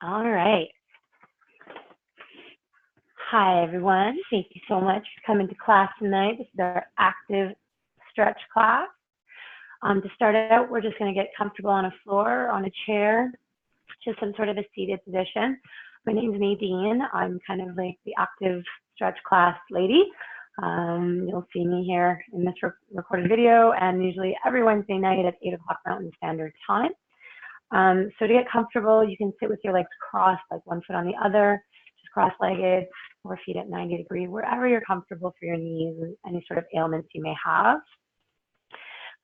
All right. Hi, everyone. Thank you so much for coming to class tonight. This is our active stretch class. To start out, we're just going to get comfortable on a floor, on a chair, just some sort of a seated position. My name is Nadine. I'm kind of like the active stretch class lady. You'll see me here in this recorded video and usually every Wednesday night at 8 o'clock Mountain Standard Time. So to get comfortable, you can sit with your legs crossed, like one foot on the other, just cross-legged, or feet at 90 degrees, wherever you're comfortable for your knees and any sort of ailments you may have.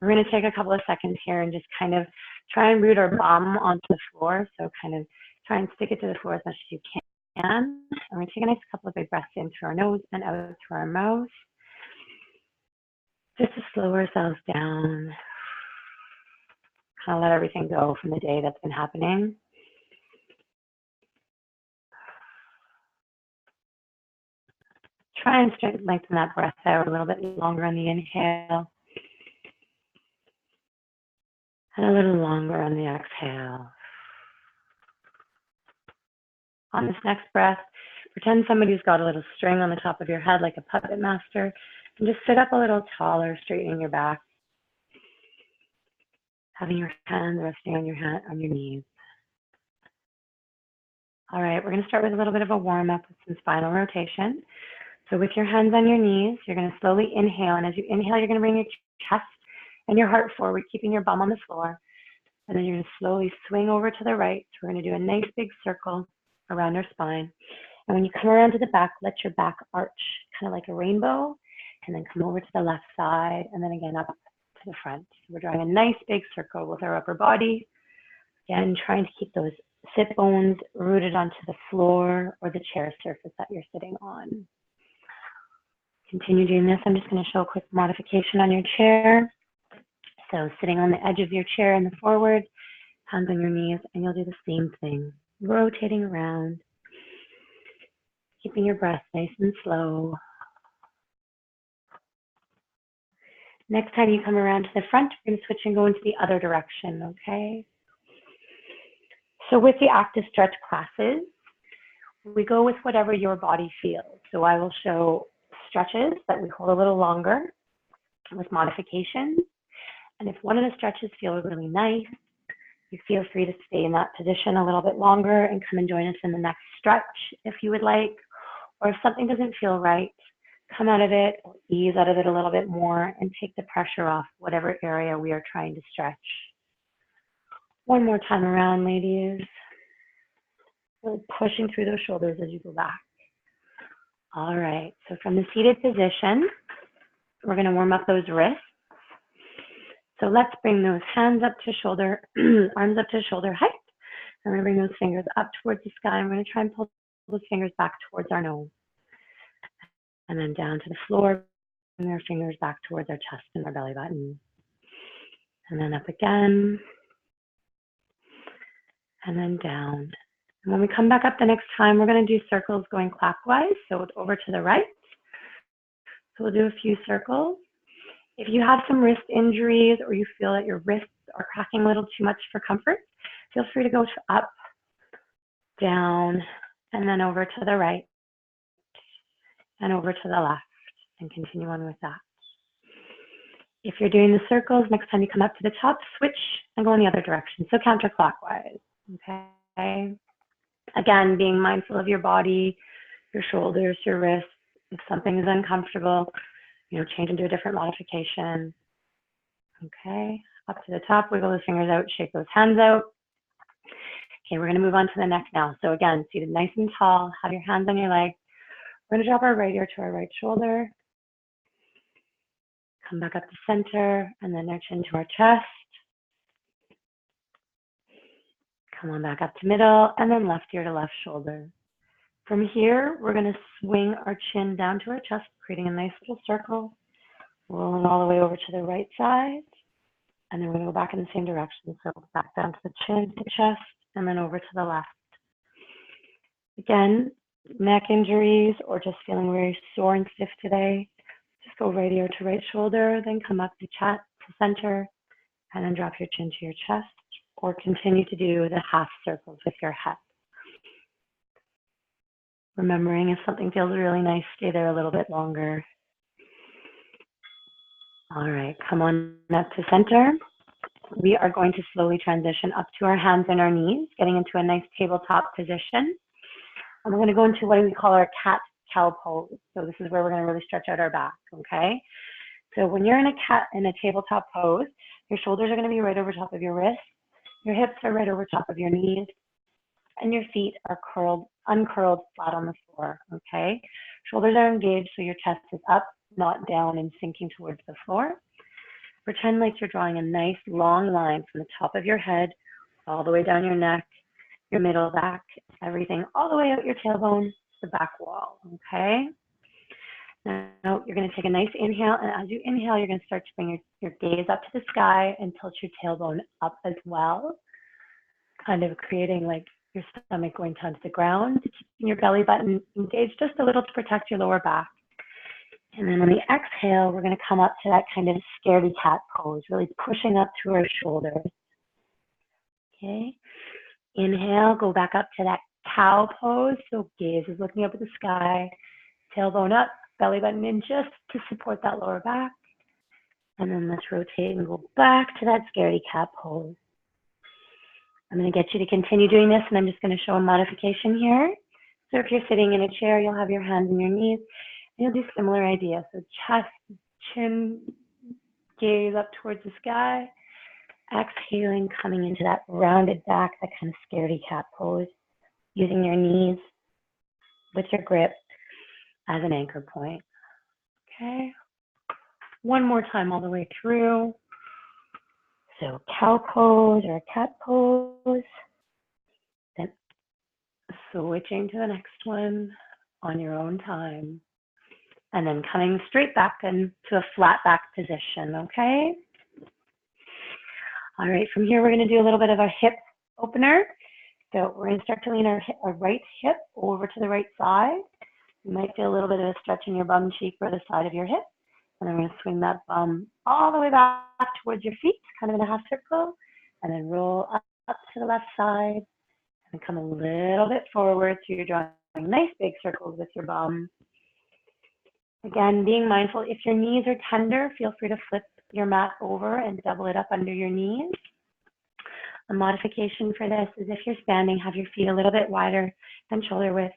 We're going to take a couple of seconds here and just kind of try and root our bum onto the floor. So kind of try and stick it to the floor as much as you can. And we're going to take a nice couple of big breaths in through our nose and out through our mouth. Just to slow ourselves down. Kind of let everything go from the day that's been happening. Try and lengthen that breath out a little bit longer on the inhale. And a little longer on the exhale. On this next breath, pretend somebody's got a little string on the top of your head like a puppet master, and just sit up a little taller, straightening your back. Having your hands resting on your knees. All right, we're going to start with a little bit of a warm-up with some spinal rotation. So with your hands on your knees, you're going to slowly inhale, and as you inhale, you're going to bring your chest and your heart forward, keeping your bum on the floor. And then you're going to slowly swing over to the right. So we're going to do a nice big circle around our spine. And when you come around to the back, let your back arch, kind of like a rainbow, and then come over to the left side, and then again up to the front. So we're drawing a nice big circle with our upper body. Again, trying to keep those sit bones rooted onto the floor or the chair surface that you're sitting on. Continue doing this. I'm just going to show a quick modification on your chair. So sitting on the edge of your chair in the forward, hands on your knees, and you'll do the same thing, rotating around, keeping your breath nice and slow. Next time you come around to the front, we're going to switch and go into the other direction, okay? So with the active stretch classes, we go with whatever your body feels. So I will show stretches that we hold a little longer with modifications. And if one of the stretches feel really nice, you feel free to stay in that position a little bit longer and come and join us in the next stretch if you would like. Or if something doesn't feel right, come out of it, or ease out of it a little bit more and take the pressure off whatever area we are trying to stretch. One more time around, ladies. Really pushing through those shoulders as you go back. All right, so from the seated position, we're going to warm up those wrists. So let's bring those hands up to shoulder, arms up to shoulder height. I'm going to bring those fingers up towards the sky. I'm going to try and pull those fingers back towards our nose. And then down to the floor, bring our fingers back towards our chest and our belly button. And then up again. And then down. And when we come back up the next time, we're going to do circles going clockwise. So over to the right. So we'll do a few circles. If you have some wrist injuries or you feel that your wrists are cracking a little too much for comfort, feel free to go to up, down, and then over to the right, and over to the left, and continue on with that. If you're doing the circles, next time you come up to the top, switch and go in the other direction, so counterclockwise, okay? Again, being mindful of your body, your shoulders, your wrists. If something is uncomfortable, change into a different modification. Okay, up to the top, wiggle those fingers out, shake those hands out. Okay, we're going to move on to the neck now. So again, seated nice and tall, have your hands on your legs. We're going to drop our right ear to our right shoulder. Come back up to center, and then our chin to our chest. Come on back up to middle, and then left ear to left shoulder. From here, we're going to swing our chin down to our chest, creating a nice little circle, rolling all the way over to the right side, and then we're going to go back in the same direction. So back down to the chin, to the chest, and then over to the left. Again, neck injuries or just feeling very sore and stiff today, just go right ear to right shoulder, then come up to center, and then drop your chin to your chest, or continue to do the half circles with your head. Remembering if something feels really nice, stay there a little bit longer. All right, come on up to center. We are going to slowly transition up to our hands and our knees, getting into a nice tabletop position. And we're going to go into what we call our cat-cow pose. So this is where we're going to really stretch out our back, okay? So when you're in a tabletop pose, your shoulders are going to be right over top of your wrists, your hips are right over top of your knees, and your feet are uncurled flat on the floor, okay? Shoulders are engaged so your chest is up, not down and sinking towards the floor. Pretend like you're drawing a nice long line from the top of your head all the way down your neck, your middle back, everything all the way out your tailbone to the back wall, okay? Now you're going to take a nice inhale, and as you inhale, you're going to start to bring your gaze up to the sky and tilt your tailbone up as well, kind of creating like your stomach going down to the ground, keeping your belly button engaged just a little to protect your lower back. And then on the exhale, we're going to come up to that kind of scaredy cat pose, really pushing up through our shoulders. Okay. Inhale, go back up to that cow pose. So gaze is looking up at the sky, tailbone up, belly button in just to support that lower back. And then let's rotate and go back to that scaredy cat pose. I'm going to get you to continue doing this, and I'm just going to show a modification here. So if you're sitting in a chair, you'll have your hands on your knees, and you'll do similar ideas. So chest, chin, gaze up towards the sky. Exhaling, coming into that rounded back, that kind of scaredy cat pose, using your knees with your grip as an anchor point. Okay. One more time all the way through. So cow pose or cat pose. Then switching to the next one on your own time. And then coming straight back into a flat back position, okay? All right, from here, we're going to do a little bit of a hip opener. So we're going to start to lean our right hip over to the right side. You might feel a little bit of a stretch in your bum cheek or the side of your hip. And then we're going to swing that bum all the way back towards your feet, kind of in a half circle. And then roll up to the left side. And come a little bit forward so you're drawing nice big circles with your bum. Again, being mindful, if your knees are tender, feel free to flip your mat over and double it up under your knees. A modification for this is if you're standing, have your feet a little bit wider than shoulder width,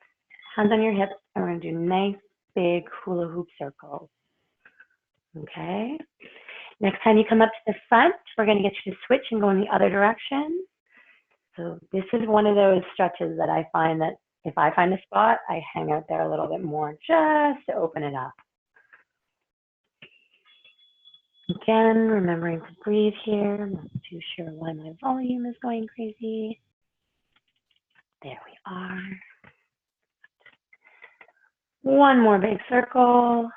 hands on your hips, and we're going to do nice big hula hoop circles. Okay. Next time you come up to the front, we're going to get you to switch and go in the other direction. So this is one of those stretches that I find that if I find a spot, I hang out there a little bit more just to open it up. Again, remembering to breathe here. I'm not too sure why my volume is going crazy. There we are. One more big circle.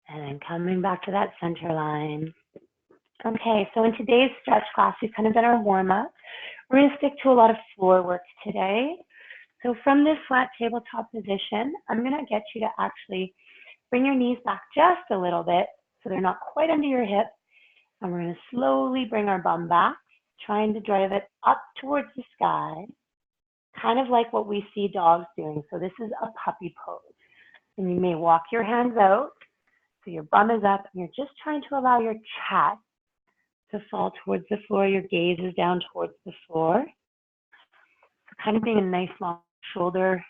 And then coming back to that center line. Okay, so in today's stretch class, we've kind of done our warm-up. We're going to stick to a lot of floor work today. So from this flat tabletop position, I'm going to get you to actually bring your knees back just a little bit so they're not quite under your hip. And we're going to slowly bring our bum back, trying to drive it up towards the sky, kind of like what we see dogs doing. So this is a puppy pose. And you may walk your hands out so your bum is up, and you're just trying to allow your chest to fall towards the floor. Your gaze is down towards the floor. So kind of being a nice long shoulder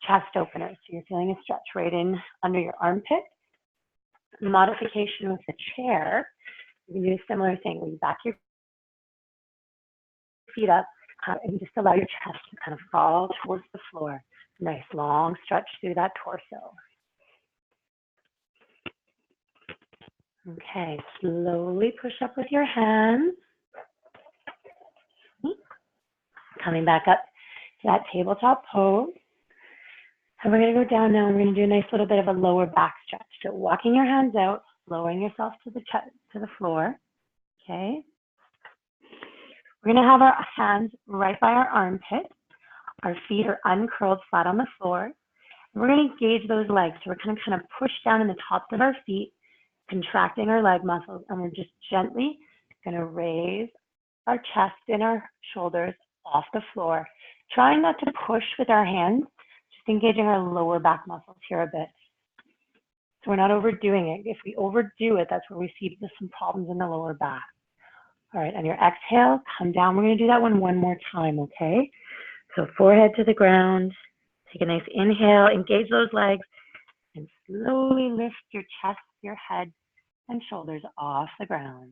chest opener. So you're feeling a stretch right in under your armpit. Modification with the chair, you can do a similar thing where you back your feet up and just allow your chest to kind of fall towards the floor. Nice long stretch through that torso. Okay, slowly push up with your hands. Coming back up to that tabletop pose. And we're going to go down now and we're going to do a nice little bit of a lower back stretch. So walking your hands out, lowering yourself to the floor. Okay. We're going to have our hands right by our armpit. Our feet are uncurled flat on the floor. And we're going to engage those legs. So we're going to kind of push down in the tops of our feet, contracting our leg muscles, and we're just gently going to raise our chest and our shoulders off the floor. Trying not to push with our hands, just engaging our lower back muscles here a bit. So we're not overdoing it. If we overdo it, that's where we see some problems in the lower back. All right, on your exhale, come down. We're going to do that one more time, okay? So forehead to the ground. Take a nice inhale, engage those legs, and slowly lift your chest, your head, and shoulders off the ground.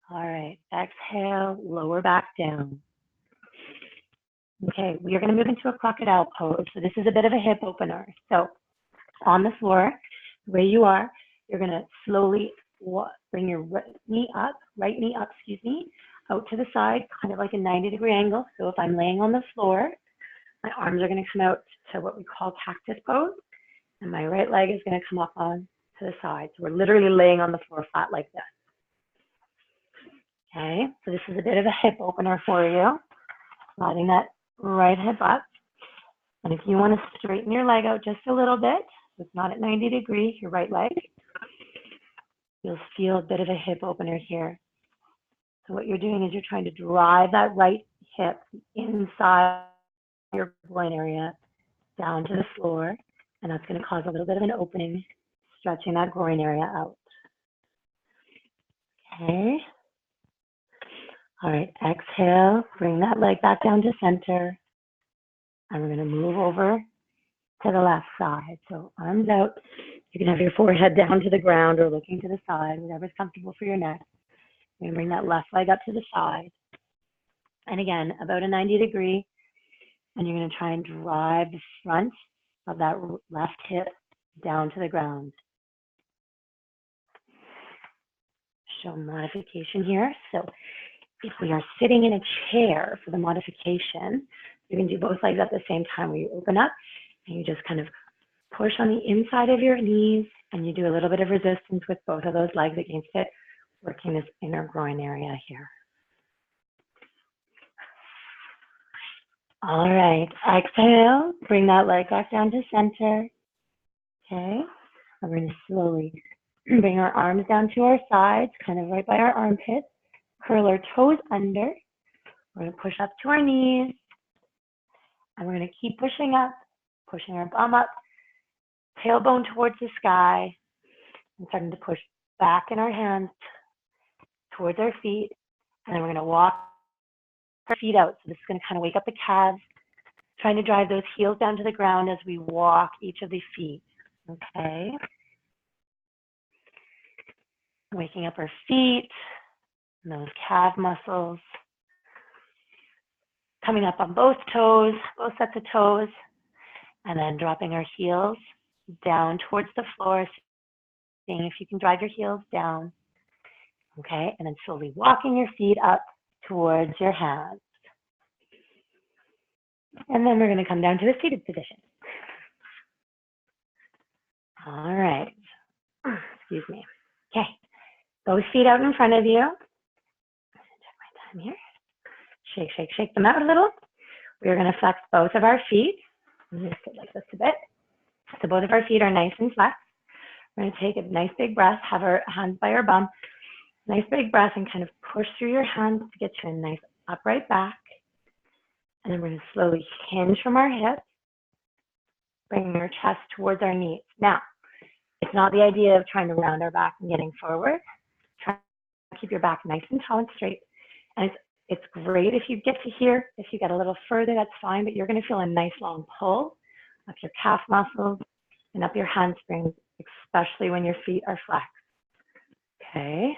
All right, exhale, lower back down. Okay, we are going to move into a crocodile pose. So this is a bit of a hip opener. So on the floor, where you are, you're going to slowly bring your right knee up, out to the side, kind of like a 90-degree angle. So if I'm laying on the floor, my arms are going to come out to what we call cactus pose, and my right leg is going to come up on to the side. So we're literally laying on the floor flat like this. Okay, so this is a bit of a hip opener for you. Sliding that right hip up. And if you want to straighten your leg out just a little bit, so it's not at 90 degrees, your right leg, you'll feel a bit of a hip opener here. So what you're doing is you're trying to drive that right hip inside your groin area down to the floor, and that's going to cause a little bit of an opening, stretching that groin area out. Okay. All right, exhale, bring that leg back down to center, and we're going to move over to the left side. So arms out. You can have your forehead down to the ground or looking to the side, whatever's comfortable for your neck. You're going to bring that left leg up to the side. And again, about a 90 degree, and you're going to try and drive the front of that left hip down to the ground. Show modification here. So if we are sitting in a chair for the modification, you can do both legs at the same time where you open up and you just kind of push on the inside of your knees and you do a little bit of resistance with both of those legs against it, working this inner groin area here. All right, exhale, bring that leg back down to center. Okay, we're going to slowly bring our arms down to our sides, kind of right by our armpits. Curl our toes under. We're going to push up to our knees. And we're going to keep pushing up, pushing our bum up, tailbone towards the sky, and starting to push back in our hands towards our feet. And then we're going to walk our feet out. So this is going to kind of wake up the calves, trying to drive those heels down to the ground as we walk each of these feet. Okay. Waking up our feet. And those calf muscles, coming up on both toes, both sets of toes, and then dropping our heels down towards the floor, seeing if you can drive your heels down, okay, and then slowly walking your feet up towards your hands. And then we're going to come down to a seated position. All right, excuse me. Okay, both feet out in front of you. Here. Shake, shake, shake them out a little. We're going to flex both of our feet. I'm going to sit like this a bit. So both of our feet are nice and flexed. We're going to take a nice big breath, have our hands by our bum. Nice big breath and kind of push through your hands to get you a nice upright back. And then we're going to slowly hinge from our hips, bringing our chest towards our knees. Now, it's not the idea of trying to round our back and getting forward. Try to keep your back nice and tall and straight. And it's great if you get to here. If you get a little further, that's fine, but you're going to feel a nice long pull up your calf muscles and up your hamstrings, especially when your feet are flexed. Okay.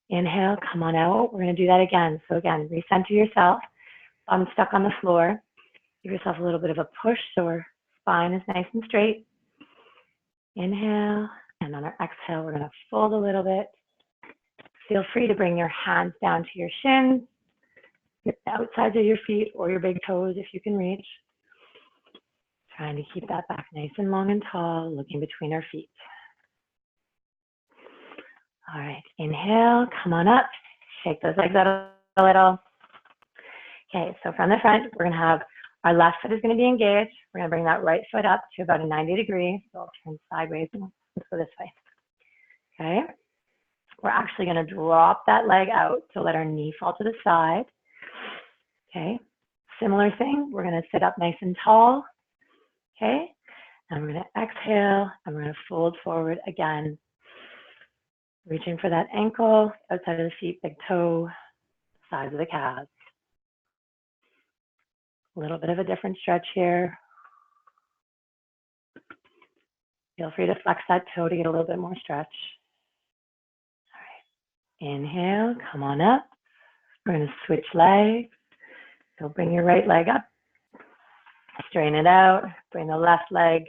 Inhale, come on out. We're going to do that again. So again, recenter yourself. Bum stuck on the floor. Give yourself a little bit of a push so our spine is nice and straight. Inhale, and on our exhale, we're going to fold a little bit. Feel free to bring your hands down to your shins, your outsides of your feet or your big toes if you can reach. Trying to keep that back nice and long and tall, looking between our feet. All right, inhale, come on up, shake those legs out a little. Okay, so from the front, we're gonna have our left foot is gonna be engaged. We're gonna bring that right foot up to about a 90 degree. So I'll turn sideways and let's go this way. Okay. We're actually going to drop that leg out, so let our knee fall to the side. Okay, similar thing, we're going to sit up nice and tall. Okay, and we're going to exhale, and we're going to fold forward again. Reaching for that ankle, outside of the feet, big toe, sides of the calves. A little bit of a different stretch here. Feel free to flex that toe to get a little bit more stretch. All right, inhale, come on up. We're going to switch legs. So bring your right leg up, straighten it out, bring the left leg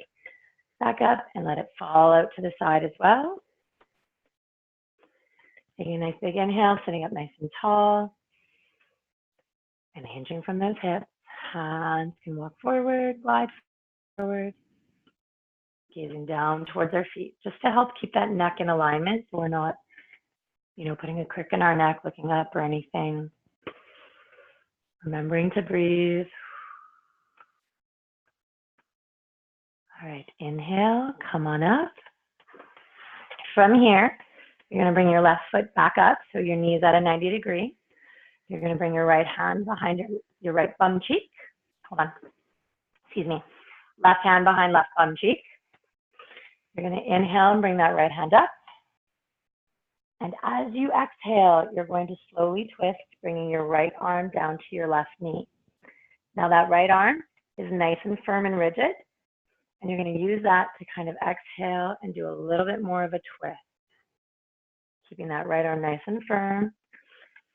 back up and let it fall out to the side as well. Taking a nice big inhale, sitting up nice and tall, and hinging from those hips. Hands can walk forward, glide forward, gazing down towards our feet, just to help keep that neck in alignment so we're not, putting a crick in our neck, looking up or anything. Remembering to breathe. All right, inhale, come on up. From here, you're going to bring your left foot back up, so your knee is at a 90 degree. You're going to bring your right hand behind your right bum cheek. Hold on. Excuse me. Left hand behind left bum cheek. You're going to inhale and bring that right hand up. And as you exhale, you're going to slowly twist, bringing your right arm down to your left knee. Now that right arm is nice and firm and rigid. And you're going to use that to kind of exhale and do a little bit more of a twist. Keeping that right arm nice and firm.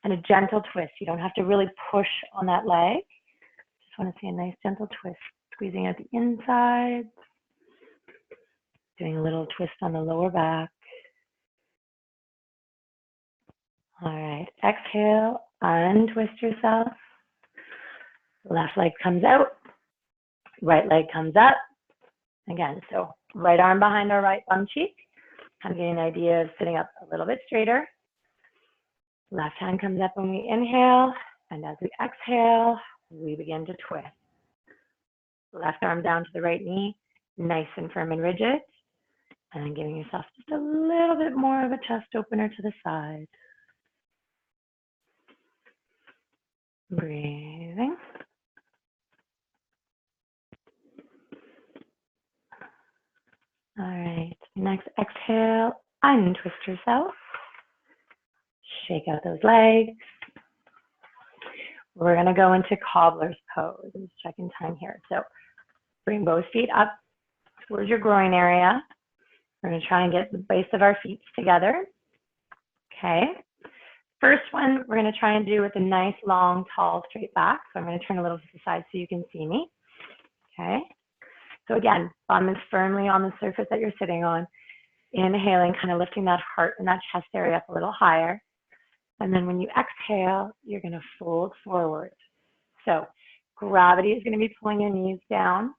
And a gentle twist. You don't have to really push on that leg. Just want to see a nice gentle twist. Squeezing out the inside. Doing a little twist on the lower back. All right. Exhale. Untwist yourself. Left leg comes out. Right leg comes up. Again, so right arm behind our right bum cheek. Kind of getting an idea of sitting up a little bit straighter. Left hand comes up when we inhale, and as we exhale, we begin to twist. Left arm down to the right knee, nice and firm and rigid. And then giving yourself just a little bit more of a chest opener to the side. Breathing. All right, next exhale, untwist yourself. Shake out those legs. We're gonna go into cobbler's pose. I'm just checking time here. So bring both feet up towards your groin area. We're gonna try and get the base of our feet together. Okay. First one, we're gonna try and do with a nice, long, tall, straight back. So I'm gonna turn a little to the side so you can see me. Okay. So again, bum is firmly on the surface that you're sitting on. Inhaling, kind of lifting that heart and that chest area up a little higher. And then when you exhale, you're going to fold forward. So gravity is going to be pulling your knees down,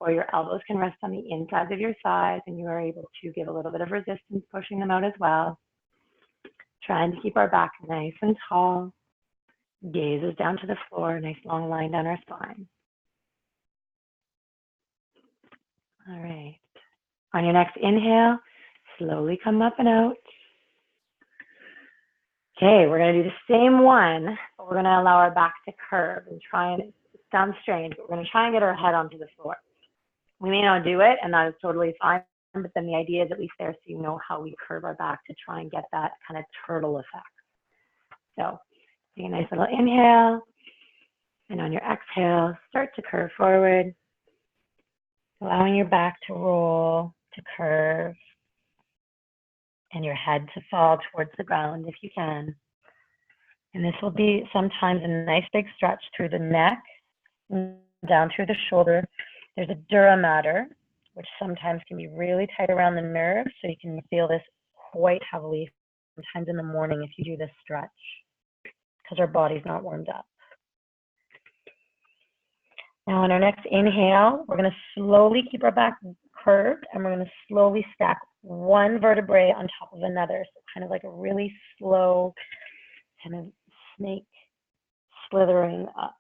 or your elbows can rest on the insides of your thighs, and you are able to give a little bit of resistance, pushing them out as well. Trying to keep our back nice and tall. Gaze is down to the floor, nice long line down our spine. All right. On your next inhale, slowly come up and out. Okay, we're going to do the same one, but we're going to allow our back to curve and try and, it sounds strange, but we're going to try and get our head onto the floor. We may not do it, and that is totally fine, but then the idea is at least there so you know how we curve our back to try and get that kind of turtle effect. So take a nice little inhale, and on your exhale, start to curve forward, allowing your back to roll, to curve, and your head to fall towards the ground if you can. And this will be sometimes a nice big stretch through the neck, down through the shoulder. There's a dura mater, which sometimes can be really tight around the nerves, so you can feel this quite heavily sometimes in the morning if you do this stretch, because our body's not warmed up. Now on our next inhale, we're going to slowly keep our back curved, and we're going to slowly stack one vertebrae on top of another. So kind of like a really slow kind of snake slithering up.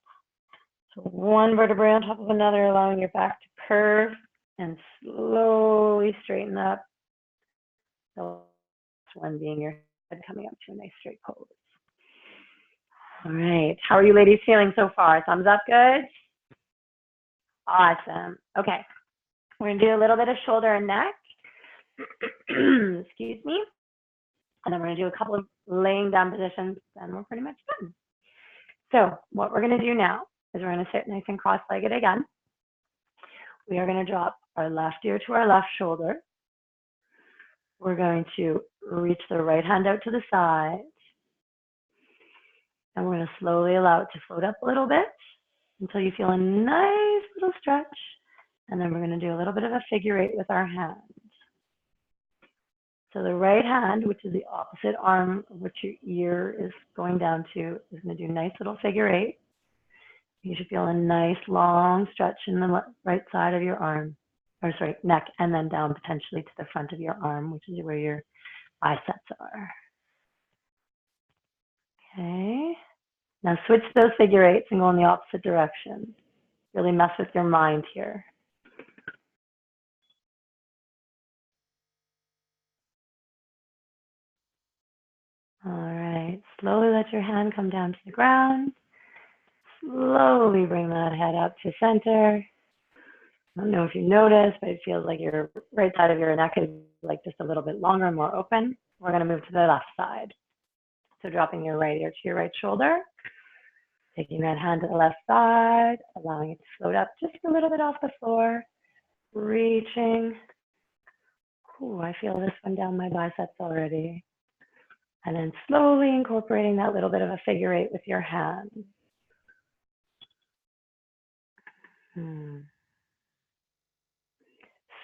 So one vertebrae on top of another, allowing your back to curve and slowly straighten up. The last one being your coming up to a nice straight pose. All right, how are you ladies feeling so far? Thumbs up, good? Awesome. Okay, we're gonna do a little bit of shoulder and neck. Excuse me. And then we're gonna do a couple of laying down positions, and we're pretty much done. So what we're gonna do now is we're gonna sit nice and cross-legged again. We are gonna drop our left ear to our left shoulder. We're going to reach the right hand out to the side. And we're gonna slowly allow it to float up a little bit until you feel a nice little stretch. And then we're gonna do a little bit of a figure eight with our hands. So the right hand, which is the opposite arm of which your ear is going down to, is going to do a nice little figure eight. You should feel a nice long stretch in the right side of your arm, or sorry, neck, and then down potentially to the front of your arm, which is where your biceps are. Okay. Now switch those figure eights and go in the opposite direction. Really mess with your mind here. All right, slowly let your hand come down to the ground. Slowly bring that head up to center. I don't know if you noticed, but it feels like your right side of your neck is like just a little bit longer and more open. We're gonna move to the left side. So dropping your right ear to your right shoulder, taking that hand to the left side, allowing it to float up just a little bit off the floor, reaching. Ooh, I feel this one down my biceps already. And then slowly incorporating that little bit of a figure eight with your hands.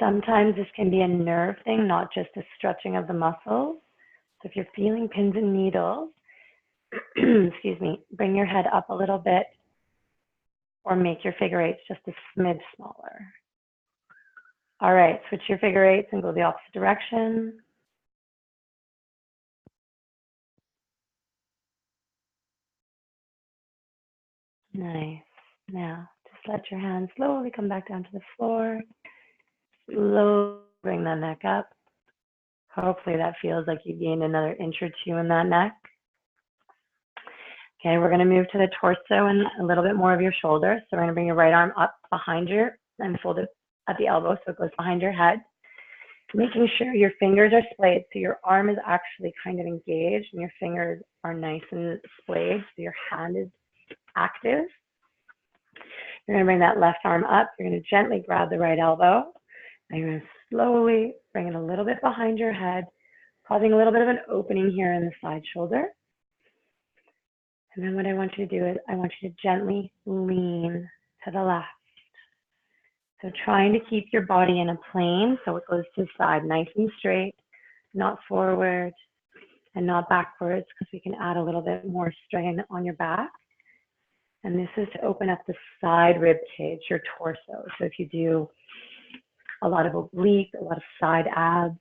Sometimes this can be a nerve thing, not just a stretching of the muscles. So if you're feeling pins and needles, excuse me, bring your head up a little bit or make your figure eights just a smidge smaller. All right, switch your figure eights and go the opposite direction. Nice. Now, just let your hands slowly come back down to the floor. Slowly bring that neck up. Hopefully that feels like you gained another inch or two in that neck. Okay, we're gonna move to the torso and a little bit more of your shoulder. So we're gonna bring your right arm up behind you and fold it at the elbow so it goes behind your head. Making sure your fingers are splayed so your arm is actually kind of engaged and your fingers are nice and splayed so your hand is active. You're gonna bring that left arm up. You're gonna gently grab the right elbow. And you're gonna slowly bring it a little bit behind your head, causing a little bit of an opening here in the side shoulder. And then what I want you to do is I want you to gently lean to the left. So trying to keep your body in a plane so it goes to the side nice and straight, not forward and not backwards, because we can add a little bit more strain on your back. And this is to open up the side rib cage, your torso. So if you do a lot of oblique, a lot of side abs,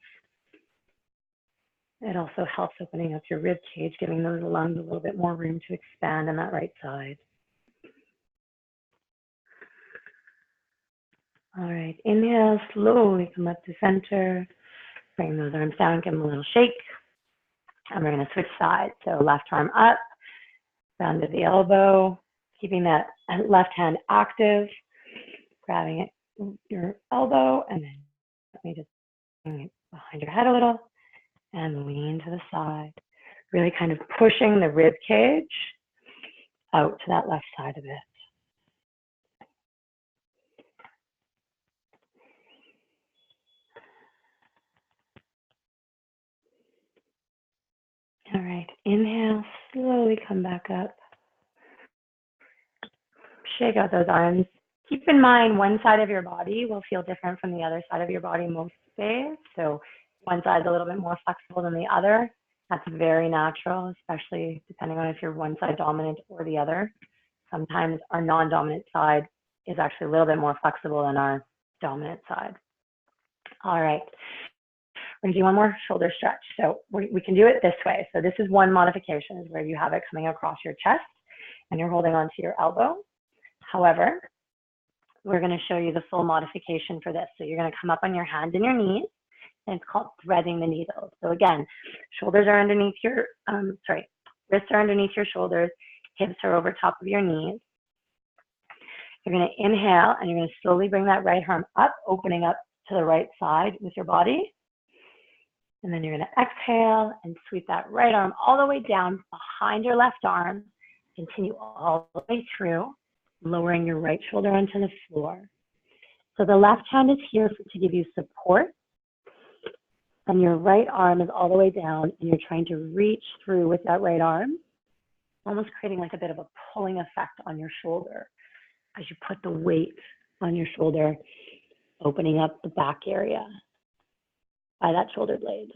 it also helps opening up your rib cage, giving those lungs a little bit more room to expand on that right side. All right, inhale, slowly come up to center. Bring those arms down, give them a little shake. And we're gonna switch sides. So left arm up, down to the elbow, keeping that left hand active, grabbing it, your elbow, and then let me just bring it behind your head a little and lean to the side. Really kind of pushing the rib cage out to that left side of it. All right, inhale, slowly come back up. Shake out those arms. Keep in mind, one side of your body will feel different from the other side of your body most days. So one side's a little bit more flexible than the other. That's very natural, especially depending on if you're one side dominant or the other. Sometimes our non-dominant side is actually a little bit more flexible than our dominant side. All right. We're gonna do one more shoulder stretch. So we can do it this way. So this is one modification, is where you have it coming across your chest and you're holding onto your elbow. However, we're gonna show you the full modification for this. So you're gonna come up on your hands and your knees. and it's called threading the needle. So again, shoulders are underneath your, wrists are underneath your shoulders, hips are over top of your knees. You're going to inhale, and you're going to slowly bring that right arm up, opening up to the right side with your body. And then you're going to exhale and sweep that right arm all the way down behind your left arm. Continue all the way through, lowering your right shoulder onto the floor. So the left hand is here to give you support, and your right arm is all the way down, and you're trying to reach through with that right arm, almost creating like a bit of a pulling effect on your shoulder as you put the weight on your shoulder, opening up the back area by that shoulder blade.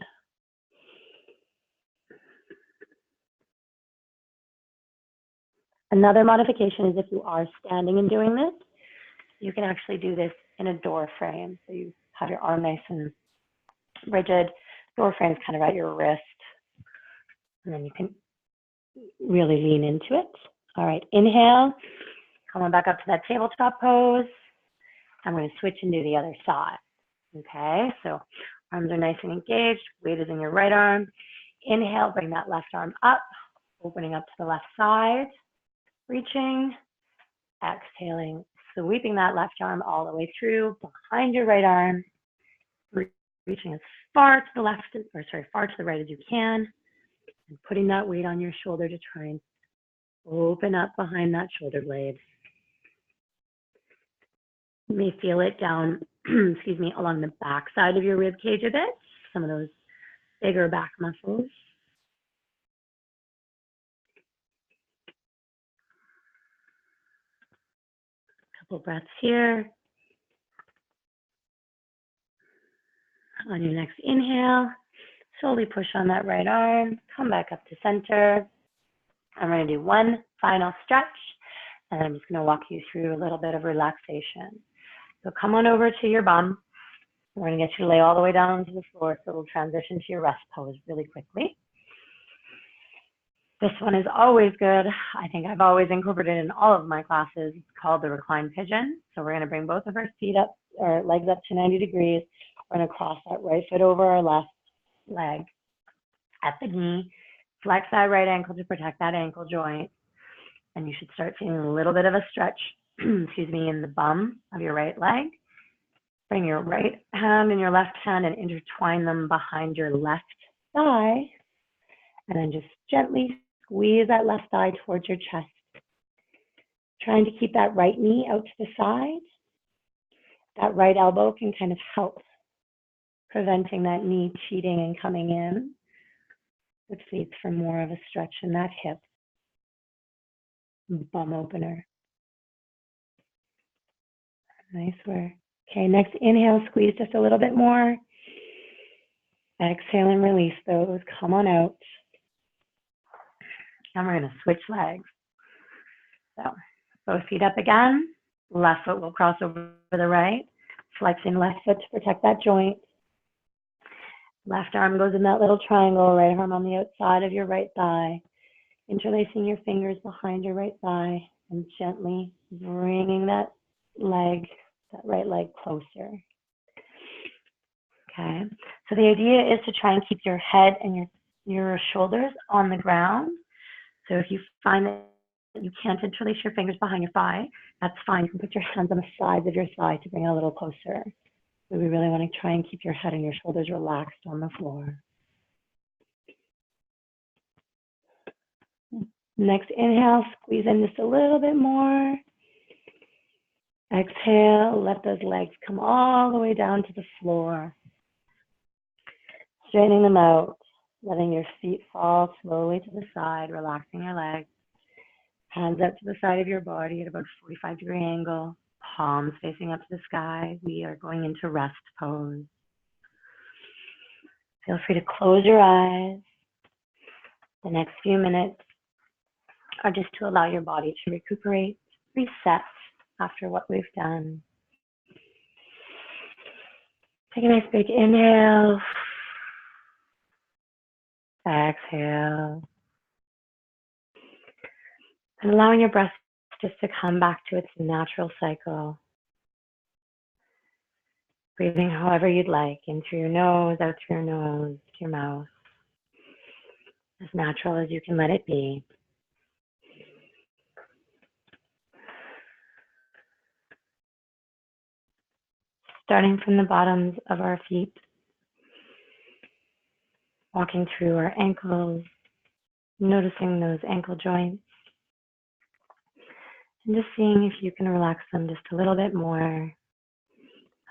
Another modification is if you are standing and doing this, you can actually do this in a door frame. So you have your arm nice and rigid. Door frame is kind of at your wrist. And then you can really lean into it. All right, inhale. Come on back up to that tabletop pose. I'm going to switch and do the other side. Okay, so arms are nice and engaged. Weight is in your right arm. Inhale, bring that left arm up, opening up to the left side, reaching, exhaling, sweeping that left arm all the way through behind your right arm, reaching as far to the left, far to the right as you can, and putting that weight on your shoulder to try and open up behind that shoulder blade. You may feel it down, excuse me, along the back side of your rib cage a bit, some of those bigger back muscles. Couple breaths here. On your next inhale, slowly push on that right arm, come back up to center. I'm going to do one final stretch, and then I'm just going to walk you through a little bit of relaxation. So come on over to your bum. We're going to get you to lay all the way down onto the floor, so we'll transition to your rest pose really quickly. This one is always good. I think I've always incorporated it in all of my classes. It's called the reclined pigeon. So we're going to bring both of our feet up, or legs up to 90 degrees. We're going to cross that right foot over our left leg at the knee. Flex that right ankle to protect that ankle joint. And you should start feeling a little bit of a stretch, excuse me, in the bum of your right leg. Bring your right hand and your left hand and intertwine them behind your left thigh. And then just gently squeeze that left thigh towards your chest. Trying to keep that right knee out to the side. That right elbow can kind of help preventing that knee cheating and coming in, which leads for more of a stretch in that hip. Bum opener. Nice work. Okay, next inhale, squeeze just a little bit more. Exhale and release those. Come on out. And we're going to switch legs. So both feet up again. Left foot will cross over the right. Flexing left foot to protect that joint. Left arm goes in that little triangle, right arm on the outside of your right thigh. Interlacing your fingers behind your right thigh and gently bringing that right leg closer. Okay, so the idea is to try and keep your head and your shoulders on the ground. So if you find that you can't interlace your fingers behind your thigh, that's fine. You can put your hands on the sides of your thigh to bring it a little closer. So we really want to try and keep your head and your shoulders relaxed on the floor. Next inhale, squeeze in just a little bit more. Exhale, let those legs come all the way down to the floor. Straightening them out, letting your feet fall slowly to the side, relaxing your legs. Hands up to the side of your body at about a 45-degree angle, palms facing up to the sky. We are going into rest pose. Feel free to close your eyes. The next few minutes are just to allow your body to recuperate, reset after what we've done. Take a nice big inhale. Exhale. And allowing your breath just to come back to its natural cycle. Breathing however you'd like, in through your nose, out through your nose, to your mouth, as natural as you can let it be. Starting from the bottoms of our feet, walking through our ankles, noticing those ankle joints, and just seeing if you can relax them just a little bit more,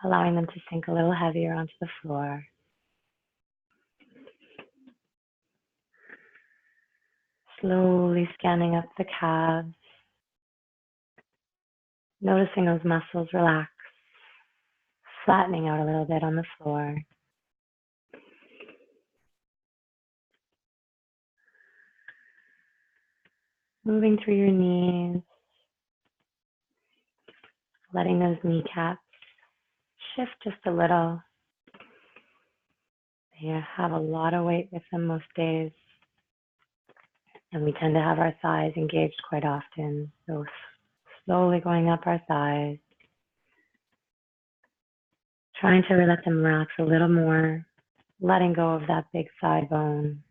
allowing them to sink a little heavier onto the floor. Slowly scanning up the calves, noticing those muscles relax, flattening out a little bit on the floor. Moving through your knees, letting those kneecaps shift just a little. They have a lot of weight with them most days, and we tend to have our thighs engaged quite often. So slowly going up our thighs, trying to let them relax a little more, letting go of that big thigh bone,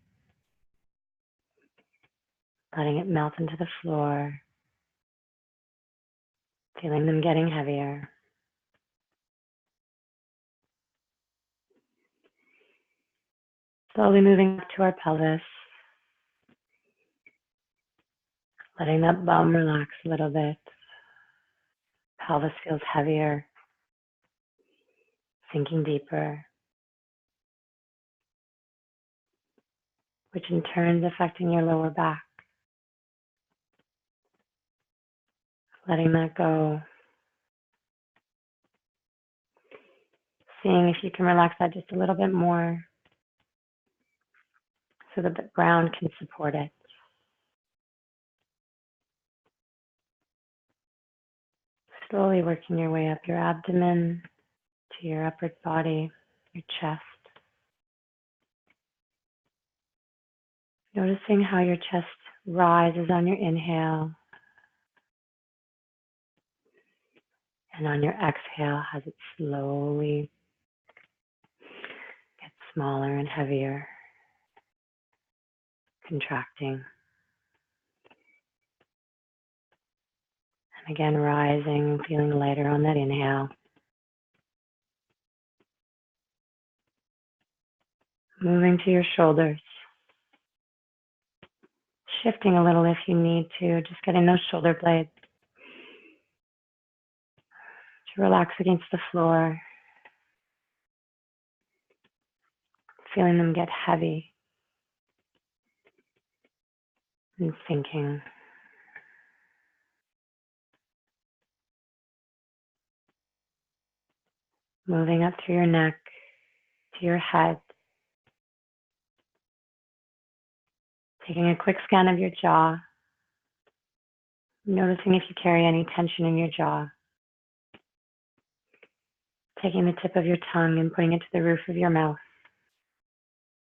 letting it melt into the floor, feeling them getting heavier. Slowly moving up to our pelvis, letting that bum relax a little bit. Pelvis feels heavier, sinking deeper, which in turn is affecting your lower back. Letting that go. Seeing if you can relax that just a little bit more so that the ground can support it. Slowly working your way up your abdomen to your upper body, your chest. Noticing how your chest rises on your inhale and on your exhale as it slowly gets smaller and heavier, contracting. And again, rising and feeling lighter on that inhale. Moving to your shoulders. Shifting a little if you need to, just getting those shoulder blades to relax against the floor. Feeling them get heavy and sinking. Moving up through your neck to your head. Taking a quick scan of your jaw. Noticing if you carry any tension in your jaw. Taking the tip of your tongue and putting it to the roof of your mouth.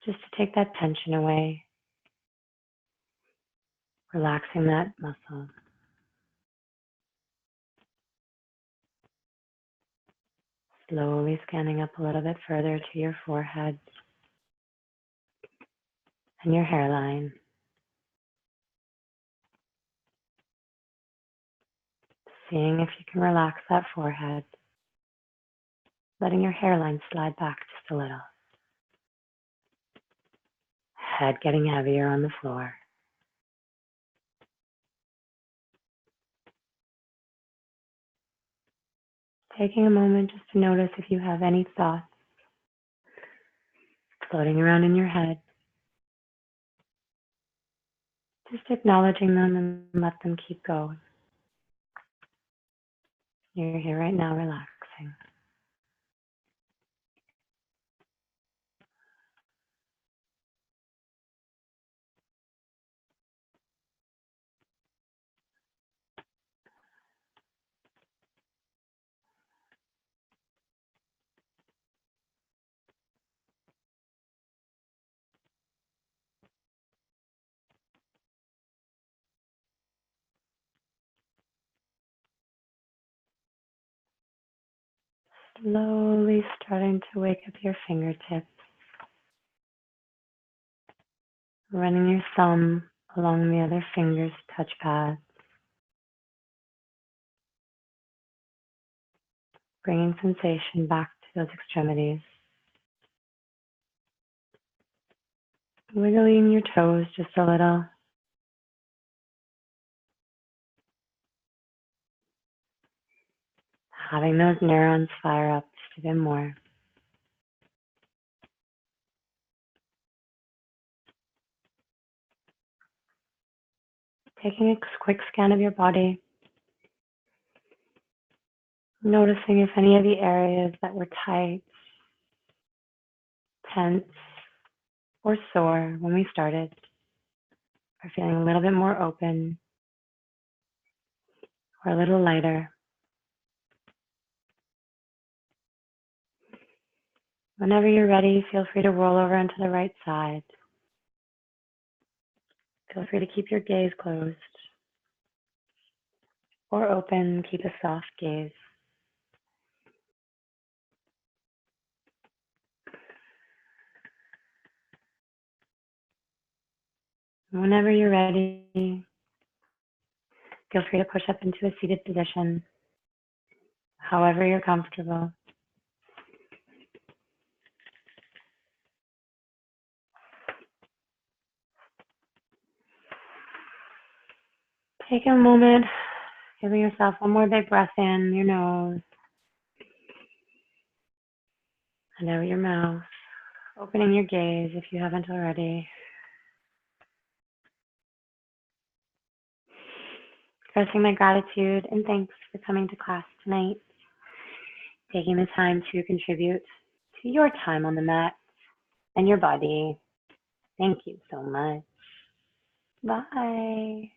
Just to take that tension away. Relaxing that muscle. Slowly scanning up a little bit further to your forehead and your hairline. Seeing if you can relax that forehead. Letting your hairline slide back just a little. Head getting heavier on the floor. Taking a moment just to notice if you have any thoughts floating around in your head. Just acknowledging them and let them keep going. You're here right now relaxing. Slowly starting to wake up your fingertips, running your thumb along the other fingers' touch pads, bringing sensation back to those extremities. Wiggling your toes just a little. Having those neurons fire up just a bit more. Taking a quick scan of your body, noticing if any of the areas that were tight, tense, or sore when we started are feeling a little bit more open or a little lighter. Whenever you're ready, feel free to roll over onto the right side. Feel free to keep your gaze closed or open, keep a soft gaze. Whenever you're ready, feel free to push up into a seated position, however you're comfortable. Take a moment, giving yourself one more big breath in your nose and out your mouth, opening your gaze if you haven't already. Expressing my gratitude and thanks for coming to class tonight, taking the time to contribute to your time on the mat and your body. Thank you so much. Bye.